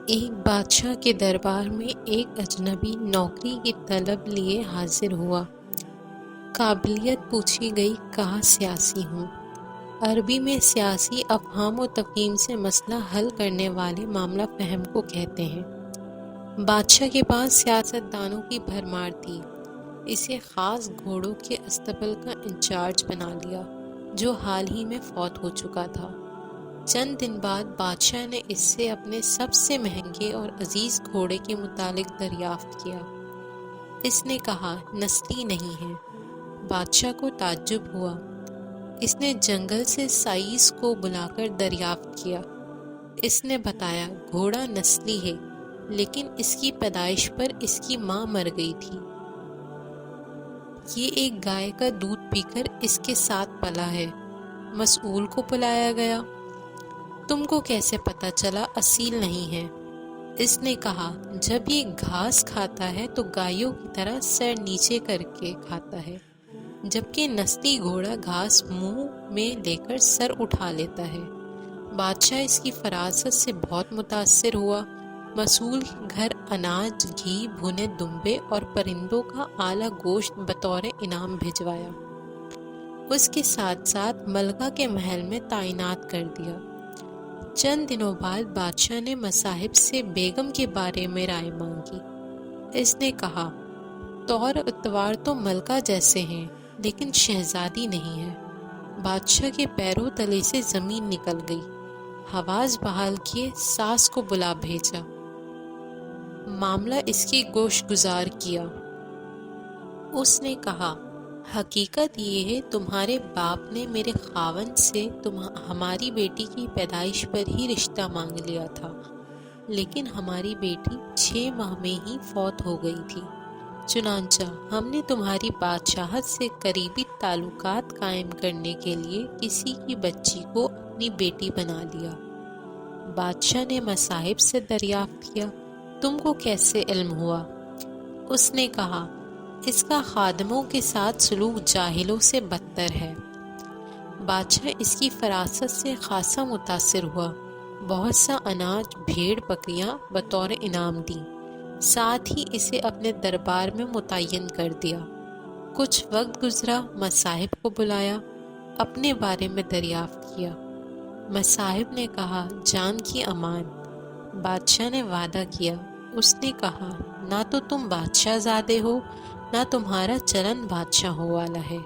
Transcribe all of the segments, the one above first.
ایک بادشاہ کے دربار میں ایک اجنبی نوکری کی طلب لیے حاضر ہوا۔ قابلیت پوچھی گئی، کہا سیاسی ہوں۔ عربی میں سیاسی افہام و تفہیم سے مسئلہ حل کرنے والے معاملہ فہم کو کہتے ہیں۔ بادشاہ کے پاس سیاست دانوں کی بھرمار تھی۔ اسے خاص گھوڑوں کے استبل کا انچارج بنا لیا، جو حال ہی میں فوت ہو چکا تھا۔ چند دن بعد بادشاہ نے اس سے اپنے سب سے مہنگے اور عزیز گھوڑے کے متعلق دریافت کیا۔ اس نے کہا نسلی نہیں ہے۔ بادشاہ کو تعجب ہوا۔ اس نے جنگل سے سائز کو بلا کر دریافت کیا۔ اس نے بتایا گھوڑا نسلی ہے، لیکن اس کی پیدائش پر اس کی ماں مر گئی تھی۔ یہ ایک گائے کا دودھ پی کر اس کے ساتھ پلا ہے۔ مسئول کو بلایا گیا۔ تم کو کیسے پتا چلا اصیل نہیں ہے؟ اس نے کہا جب یہ گھاس کھاتا ہے تو گایوں کی طرح سر نیچے کر کے کھاتا ہے، جبکہ نسلی گھوڑا گھاس منہ میں لے کر سر اٹھا لیتا ہے۔ بادشاہ اس کی فراست سے بہت متاثر ہوا۔ مسئول گھر اناج، گھی، بھنے دمبے اور پرندوں کا اعلیٰ گوشت بطور انعام بھجوایا۔ اس کے ساتھ ساتھ ملکہ کے محل میں تعینات کر دیا۔ چند دنوں بعد بادشاہ نے مصاحب سے بیگم کے بارے میں رائے مانگی۔ اس نے کہا طور اتوار تو ملکہ جیسے ہیں، لیکن شہزادی نہیں ہے۔ بادشاہ کے پیروں تلے سے زمین نکل گئی۔ حواس بحال کیے، ساس کو بلا بھیجا۔ معاملہ اس کی گوش گزار کیا۔ اس نے کہا حقیقت یہ ہے تمہارے باپ نے میرے خاوند سے ہماری بیٹی کی پیدائش پر ہی رشتہ مانگ لیا تھا، لیکن ہماری بیٹی 6 ماہ میں ہی فوت ہو گئی تھی۔ چنانچہ ہم نے تمہاری بادشاہت سے قریبی تعلقات قائم کرنے کے لیے کسی کی بچی کو اپنی بیٹی بنا لیا۔ بادشاہ نے مصاحب سے دریافت کیا تم کو کیسے علم ہوا؟ اس نے کہا اس کا خادموں کے ساتھ سلوک جاہلوں سے بدتر ہے۔ بادشاہ اس کی فراست سے خاصا متاثر ہوا۔ بہت سا اناج، بھیڑ بکریاں بطور انعام دیں، ساتھ ہی اسے اپنے دربار میں متعین کر دیا۔ کچھ وقت گزرا، مصاحب کو بلایا، اپنے بارے میں دریافت کیا۔ مصاحب نے کہا جان کی امان۔ بادشاہ نے وعدہ کیا۔ اس نے کہا نہ تو تم بادشاہ زادے ہو، نہ تمہارا چلن بادشاہ ہو والا ہے۔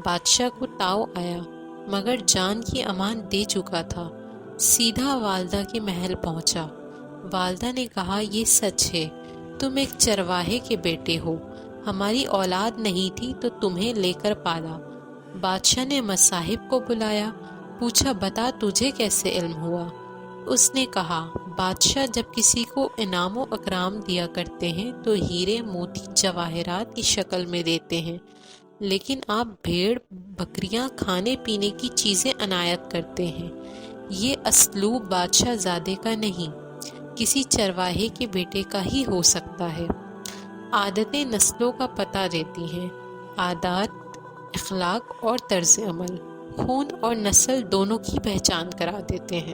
بادشاہ کو تاؤ آیا، مگر جان کی امان دے چکا تھا۔ سیدھا والدہ کے محل پہنچا۔ والدہ نے کہا یہ سچ ہے، تم ایک چرواہے کے بیٹے ہو، ہماری اولاد نہیں تھی تو تمہیں لے کر پالا۔ بادشاہ نے مصاحب کو بلایا، پوچھا بتا تجھے کیسے علم ہوا؟ اس نے کہا بادشاہ جب کسی کو انعام و اکرام دیا کرتے ہیں تو ہیرے موتی جواہرات کی شکل میں دیتے ہیں، لیکن آپ بھیڑ بکریاں کھانے پینے کی چیزیں عنایت کرتے ہیں۔ یہ اسلوب بادشاہ زادے کا نہیں، کسی چرواہے کے بیٹے کا ہی ہو سکتا ہے۔ عادتیں نسلوں کا پتہ دیتی ہیں، عادات، اخلاق اور طرز عمل خون اور نسل دونوں کی پہچان کرا دیتے ہیں۔